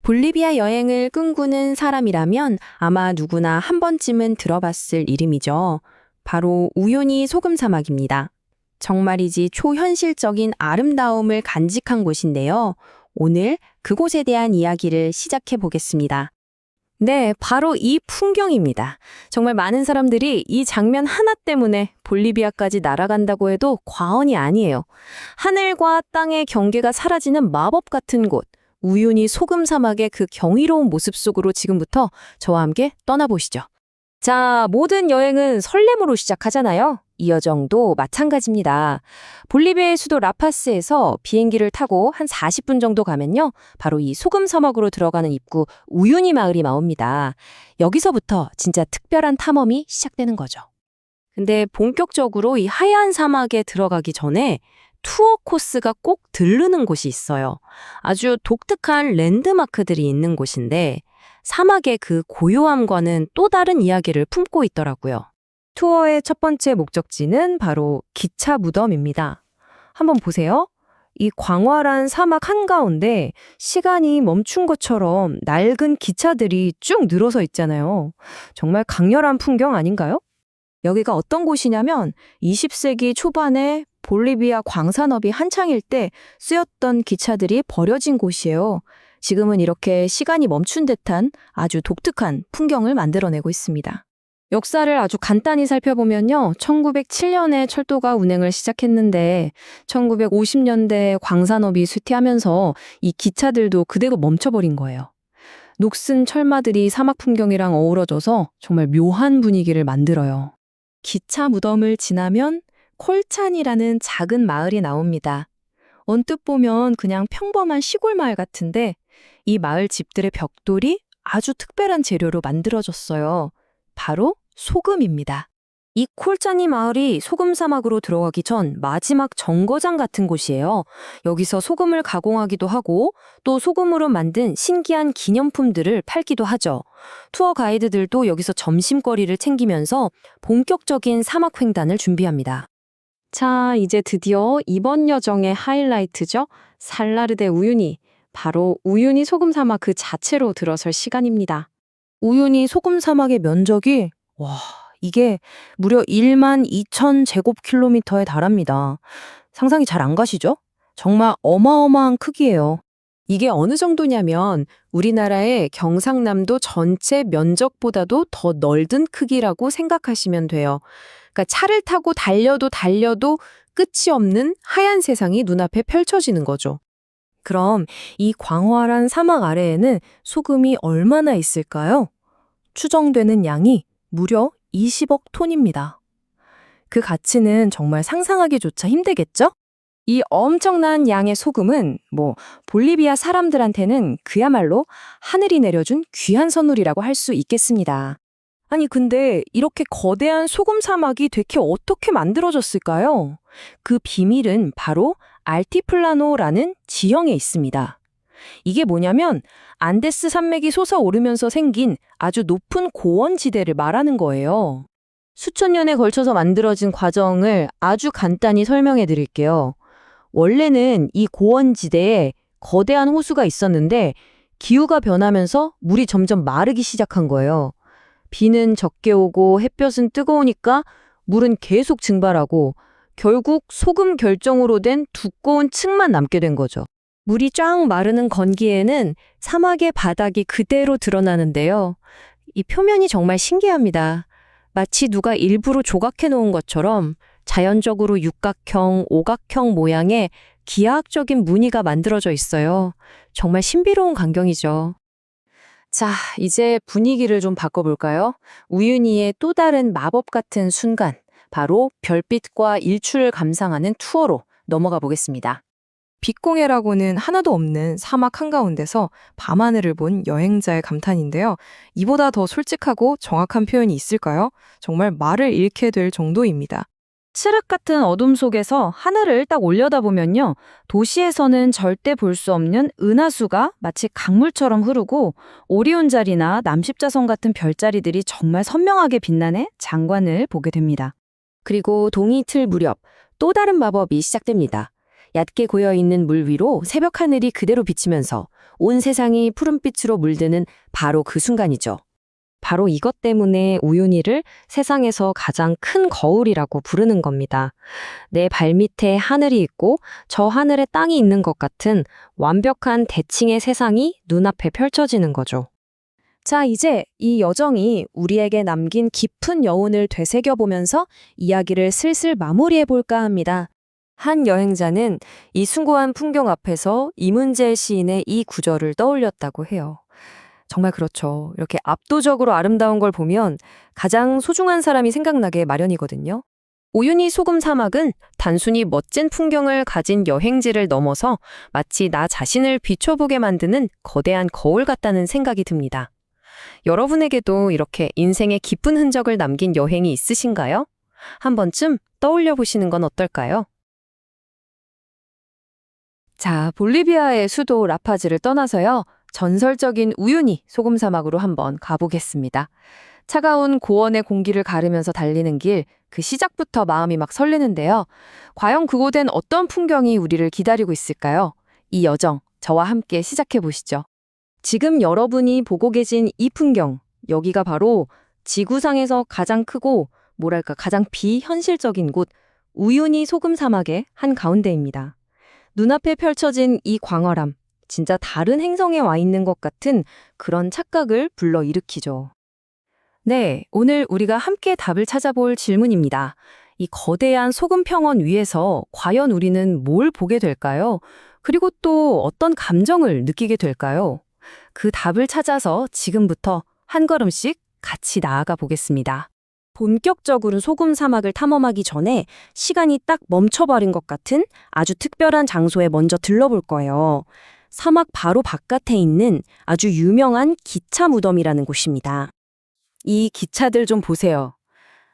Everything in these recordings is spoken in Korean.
볼리비아 여행을 꿈꾸는 사람이라면 아마 누구나 한 번쯤은 들어봤을 이름이죠. 바로 우유니 소금 사막입니다. 정말이지 초현실적인 아름다움을 간직한 곳인데요. 오늘 그곳에 대한 이야기를 시작해 보겠습니다. 네, 바로 이 풍경입니다. 정말 많은 사람들이 이 장면 하나 때문에 볼리비아까지 날아간다고 해도 과언이 아니에요. 하늘과 땅의 경계가 사라지는 마법 같은 곳, 우유니 소금 사막의 그 경이로운 모습 속으로 지금부터 저와 함께 떠나보시죠. 자, 모든 여행은 설렘으로 시작하잖아요. 이 여정도 마찬가지입니다. 볼리비아의 수도 라파스에서 비행기를 타고 한 40분 정도 가면요. 바로 이 소금 사막으로 들어가는 입구 우유니 마을이 나옵니다. 여기서부터 진짜 특별한 탐험이 시작되는 거죠. 근데 본격적으로 이 하얀 사막에 들어가기 전에 투어 코스가 꼭 들르는 곳이 있어요. 아주 독특한 랜드마크들이 있는 곳인데 사막의 그 고요함과는 또 다른 이야기를 품고 있더라고요. 투어의 첫 번째 목적지는 바로 기차 무덤입니다. 한번 보세요. 이 광활한 사막 한가운데 시간이 멈춘 것처럼 낡은 기차들이 쭉 늘어서 있잖아요. 정말 강렬한 풍경 아닌가요? 여기가 어떤 곳이냐면 20세기 초반에 볼리비아 광산업이 한창일 때 쓰였던 기차들이 버려진 곳이에요. 지금은 이렇게 시간이 멈춘 듯한 아주 독특한 풍경을 만들어내고 있습니다. 역사를 아주 간단히 살펴보면요. 1907년에 철도가 운행을 시작했는데 1950년대에 광산업이 쇠퇴하면서 이 기차들도 그대로 멈춰버린 거예요. 녹슨 철마들이 사막 풍경이랑 어우러져서 정말 묘한 분위기를 만들어요. 기차 무덤을 지나면 콜찬이라는 작은 마을이 나옵니다. 언뜻 보면 그냥 평범한 시골 마을 같은데 이 마을 집들의 벽돌이 아주 특별한 재료로 만들어졌어요. 바로 소금입니다. 이 콜차니 마을이 소금 사막으로 들어가기 전 마지막 정거장 같은 곳이에요. 여기서 소금을 가공하기도 하고 또 소금으로 만든 신기한 기념품들을 팔기도 하죠. 투어 가이드들도 여기서 점심거리를 챙기면서 본격적인 사막 횡단을 준비합니다. 자, 이제 드디어 이번 여정의 하이라이트죠. 살라르데 우유니. 바로 우유니 소금 사막 그 자체로 들어설 시간입니다. 우유니 소금 사막의 면적이 이게 무려 1만 2천 제곱킬로미터에 달합니다. 상상이 잘 안 가시죠? 정말 어마어마한 크기예요. 이게 어느 정도냐면 우리나라의 경상남도 전체 면적보다도 더 넓은 크기라고 생각하시면 돼요. 그러니까 차를 타고 달려도 끝이 없는 하얀 세상이 눈앞에 펼쳐지는 거죠. 그럼 이 광활한 사막 아래에는 소금이 얼마나 있을까요? 추정되는 양이 무려 20억 톤입니다. 그 가치는 정말 상상하기조차 힘들겠죠? 이 엄청난 양의 소금은 볼리비아 사람들한테는 그야말로 하늘이 내려준 귀한 선물이라고 할 수 있겠습니다. 아니 근데 이렇게 거대한 소금 사막이 대체 어떻게 만들어졌을까요? 그 비밀은 바로 알티플라노라는 지형에 있습니다. 이게 뭐냐면 안데스 산맥이 솟아오르면서 생긴 아주 높은 고원지대를 말하는 거예요. 수천 년에 걸쳐서 만들어진 과정을 아주 간단히 설명해 드릴게요. 원래는 이 고원지대에 거대한 호수가 있었는데 기후가 변하면서 물이 점점 마르기 시작한 거예요. 비는 적게 오고 햇볕은 뜨거우니까 물은 계속 증발하고 결국 소금 결정으로 된 두꺼운 층만 남게 된 거죠. 물이 쫙 마르는 건기에는 사막의 바닥이 그대로 드러나는데요. 이 표면이 정말 신기합니다. 마치 누가 일부러 조각해 놓은 것처럼 자연적으로 육각형, 오각형 모양의 기하학적인 무늬가 만들어져 있어요. 정말 신비로운 광경이죠. 자, 이제 분위기를 좀 바꿔볼까요? 우유니의 또 다른 마법 같은 순간, 바로 별빛과 일출을 감상하는 투어로 넘어가 보겠습니다. 빛공해라고는 하나도 없는 사막 한가운데서 밤하늘을 본 여행자의 감탄인데요. 이보다 더 솔직하고 정확한 표현이 있을까요? 정말 말을 잃게 될 정도입니다. 칠흑 같은 어둠 속에서 하늘을 딱 올려다보면요. 도시에서는 절대 볼 수 없는 은하수가 마치 강물처럼 흐르고 오리온자리나 남십자선 같은 별자리들이 정말 선명하게 빛나는 장관을 보게 됩니다. 그리고 동이 틀 무렵 또 다른 마법이 시작됩니다. 얕게 고여있는 물 위로 새벽 하늘이 그대로 비치면서 온 세상이 푸른빛으로 물드는 바로 그 순간이죠. 바로 이것 때문에 우유니를 세상에서 가장 큰 거울이라고 부르는 겁니다. 내 발밑에 하늘이 있고 저 하늘에 땅이 있는 것 같은 완벽한 대칭의 세상이 눈앞에 펼쳐지는 거죠. 자, 이제 이 여정이 우리에게 남긴 깊은 여운을 되새겨보면서 이야기를 슬슬 마무리해볼까 합니다. 한 여행자는 이 숭고한 풍경 앞에서 이문재 시인의 이 구절을 떠올렸다고 해요. 정말 그렇죠. 이렇게 압도적으로 아름다운 걸 보면 가장 소중한 사람이 생각나게 마련이거든요. 우유니 소금 사막은 단순히 멋진 풍경을 가진 여행지를 넘어서 마치 나 자신을 비춰보게 만드는 거대한 거울 같다는 생각이 듭니다. 여러분에게도 이렇게 인생의 깊은 흔적을 남긴 여행이 있으신가요? 한 번쯤 떠올려 보시는 건 어떨까요? 자, 볼리비아의 수도 라파즈를 떠나서요. 전설적인 우유니 소금 사막으로 한번 가보겠습니다. 차가운 고원의 공기를 가르면서 달리는 길, 그 시작부터 마음이 막 설레는데요. 과연 그곳엔 어떤 풍경이 우리를 기다리고 있을까요? 이 여정, 저와 함께 시작해 보시죠. 지금 여러분이 보고 계신 이 풍경, 여기가 바로 지구상에서 가장 크고 가장 비현실적인 곳, 우유니 소금 사막의 한 가운데입니다. 눈앞에 펼쳐진 이 광활함, 진짜 다른 행성에 와 있는 것 같은 그런 착각을 불러일으키죠. 네, 오늘 우리가 함께 답을 찾아볼 질문입니다. 이 거대한 소금 평원 위에서 과연 우리는 뭘 보게 될까요? 그리고 또 어떤 감정을 느끼게 될까요? 그 답을 찾아서 지금부터 한 걸음씩 같이 나아가 보겠습니다. 본격적으로 소금 사막을 탐험하기 전에 시간이 딱 멈춰버린 것 같은 아주 특별한 장소에 먼저 들러볼 거예요. 사막 바로 바깥에 있는 아주 유명한 기차 무덤이라는 곳입니다. 이 기차들 좀 보세요.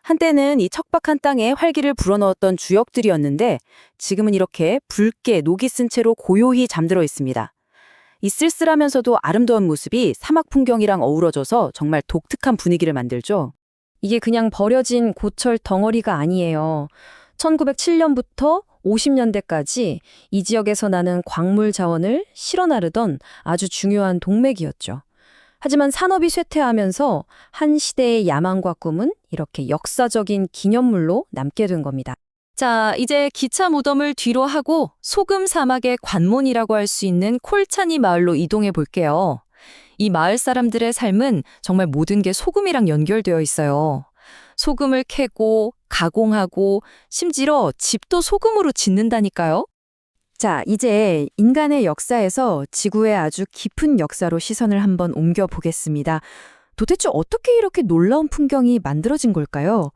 한때는 이 척박한 땅에 활기를 불어넣었던 주역들이었는데 지금은 이렇게 붉게 녹이 쓴 채로 고요히 잠들어 있습니다. 이 쓸쓸하면서도 아름다운 모습이 사막 풍경이랑 어우러져서 정말 독특한 분위기를 만들죠. 이게 그냥 버려진 고철 덩어리가 아니에요. 1907년부터 50년대까지 이 지역에서 나는 광물 자원을 실어 나르던 아주 중요한 동맥이었죠. 하지만 산업이 쇠퇴하면서 한 시대의 야망과 꿈은 이렇게 역사적인 기념물로 남게 된 겁니다. 자, 이제 기차 무덤을 뒤로 하고 소금 사막의 관문이라고 할 수 있는 콜차니 마을로 이동해 볼게요. 이 마을 사람들의 삶은 정말 모든 게 소금이랑 연결되어 있어요. 소금을 캐고 가공하고 심지어 집도 소금으로 짓는다니까요. 자, 이제 인간의 역사에서 지구의 아주 깊은 역사로 시선을 한번 옮겨보겠습니다. 도대체 어떻게 이렇게 놀라운 풍경이 만들어진 걸까요?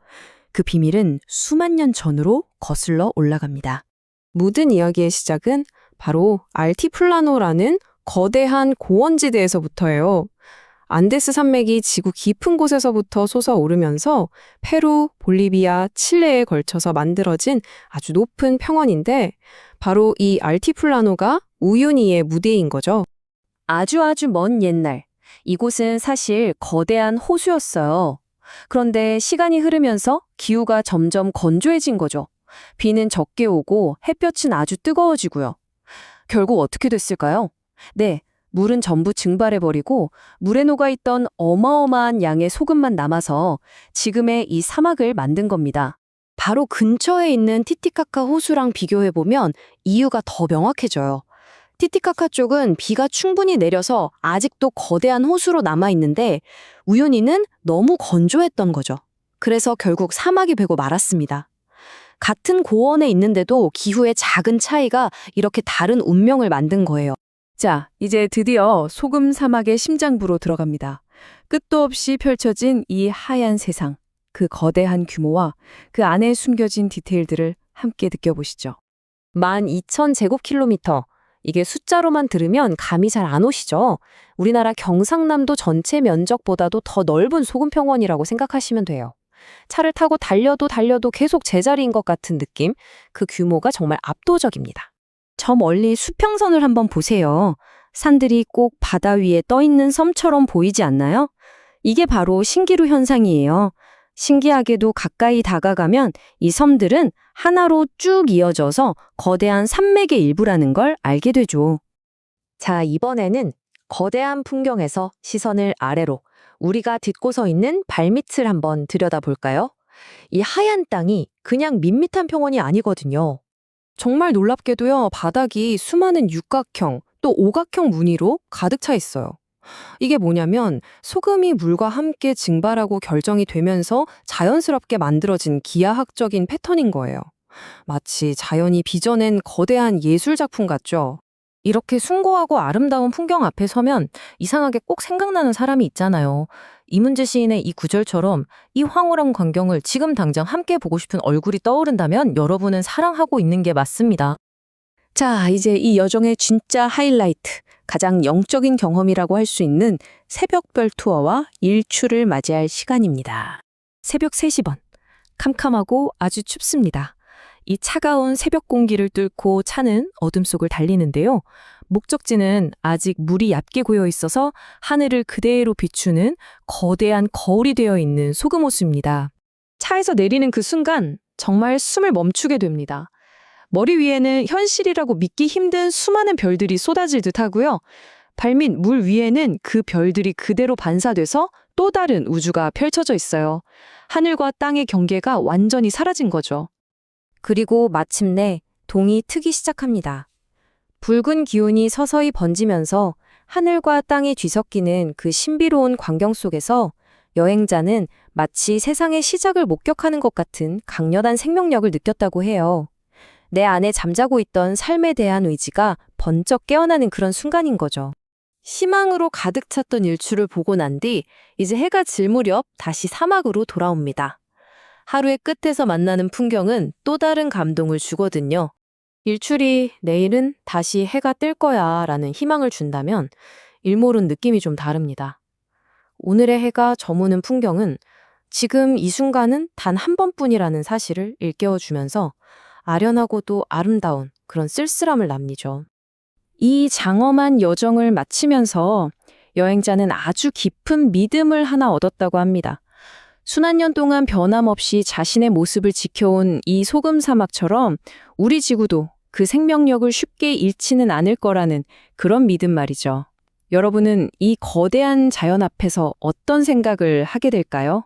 그 비밀은 수만 년 전으로 거슬러 올라갑니다. 모든 이야기의 시작은 바로 알티플라노라는 거대한 고원지대에서부터예요. 안데스 산맥이 지구 깊은 곳에서부터 솟아오르면서 페루, 볼리비아, 칠레에 걸쳐서 만들어진 아주 높은 평원인데 바로 이 알티플라노가 우유니의 무대인 거죠. 아주 먼 옛날, 이곳은 사실 거대한 호수였어요. 그런데 시간이 흐르면서 기후가 점점 건조해진 거죠. 비는 적게 오고 햇볕은 아주 뜨거워지고요. 결국 어떻게 됐을까요? 네, 물은 전부 증발해버리고 물에 녹아있던 어마어마한 양의 소금만 남아서 지금의 이 사막을 만든 겁니다. 바로 근처에 있는 티티카카 호수랑 비교해보면 이유가 더 명확해져요. 티티카카 쪽은 비가 충분히 내려서 아직도 거대한 호수로 남아있는데 우유니는 너무 건조했던 거죠. 그래서 결국 사막이 되고 말았습니다. 같은 고원에 있는데도 기후의 작은 차이가 이렇게 다른 운명을 만든 거예요. 자, 이제 드디어 소금 사막의 심장부로 들어갑니다. 끝도 없이 펼쳐진 이 하얀 세상, 그 거대한 규모와 그 안에 숨겨진 디테일들을 함께 느껴보시죠. 12,000제곱킬로미터. 이게 숫자로만 들으면 감이 잘 안 오시죠? 우리나라 경상남도 전체 면적보다도 더 넓은 소금평원이라고 생각하시면 돼요. 차를 타고 달려도 계속 제자리인 것 같은 느낌, 그 규모가 정말 압도적입니다. 저 멀리 수평선을 한번 보세요. 산들이 꼭 바다 위에 떠 있는 섬처럼 보이지 않나요? 이게 바로 신기루 현상이에요. 신기하게도 가까이 다가가면 이 섬들은 하나로 쭉 이어져서 거대한 산맥의 일부라는 걸 알게 되죠. 자, 이번에는 거대한 풍경에서 시선을 아래로 우리가 딛고 서 있는 발밑을 한번 들여다볼까요? 이 하얀 땅이 그냥 밋밋한 평원이 아니거든요. 정말 놀랍게도요, 바닥이 수많은 육각형 또 오각형 무늬로 가득 차 있어요. 이게 뭐냐면 소금이 물과 함께 증발하고 결정이 되면서 자연스럽게 만들어진 기하학적인 패턴인 거예요. 마치 자연이 빚어낸 거대한 예술 작품 같죠? 이렇게 숭고하고 아름다운 풍경 앞에 서면 이상하게 꼭 생각나는 사람이 있잖아요. 이문재 시인의 이 구절처럼 이 황홀한 광경을 지금 당장 함께 보고 싶은 얼굴이 떠오른다면 여러분은 사랑하고 있는 게 맞습니다. 자, 이제 이 여정의 진짜 하이라이트, 가장 영적인 경험이라고 할 수 있는 새벽별 투어와 일출을 맞이할 시간입니다. 새벽 3시 반, 캄캄하고 아주 춥습니다. 이 차가운 새벽 공기를 뚫고 차는 어둠 속을 달리는데요. 목적지는 아직 물이 얕게 고여 있어서 하늘을 그대로 비추는 거대한 거울이 되어 있는 소금호수입니다. 차에서 내리는 그 순간 정말 숨을 멈추게 됩니다. 머리 위에는 현실이라고 믿기 힘든 수많은 별들이 쏟아질 듯 하고요. 발밑 물 위에는 그 별들이 그대로 반사돼서 또 다른 우주가 펼쳐져 있어요. 하늘과 땅의 경계가 완전히 사라진 거죠. 그리고 마침내 동이 트기 시작합니다. 붉은 기운이 서서히 번지면서 하늘과 땅이 뒤섞이는 그 신비로운 광경 속에서 여행자는 마치 세상의 시작을 목격하는 것 같은 강렬한 생명력을 느꼈다고 해요. 내 안에 잠자고 있던 삶에 대한 의지가 번쩍 깨어나는 그런 순간인 거죠. 희망으로 가득 찼던 일출을 보고 난 뒤 이제 해가 질 무렵 다시 사막으로 돌아옵니다. 하루의 끝에서 만나는 풍경은 또 다른 감동을 주거든요. 일출이 내일은 다시 해가 뜰 거야 라는 희망을 준다면 일몰은 느낌이 좀 다릅니다. 오늘의 해가 저무는 풍경은 지금 이 순간은 단 한 번뿐이라는 사실을 일깨워주면서 아련하고도 아름다운 그런 쓸쓸함을 남기죠. 이 장엄한 여정을 마치면서 여행자는 아주 깊은 믿음을 하나 얻었다고 합니다. 수만 년 동안 변함없이 자신의 모습을 지켜온 이 소금 사막처럼 우리 지구도 그 생명력을 쉽게 잃지는 않을 거라는 그런 믿음 말이죠. 여러분은 이 거대한 자연 앞에서 어떤 생각을 하게 될까요?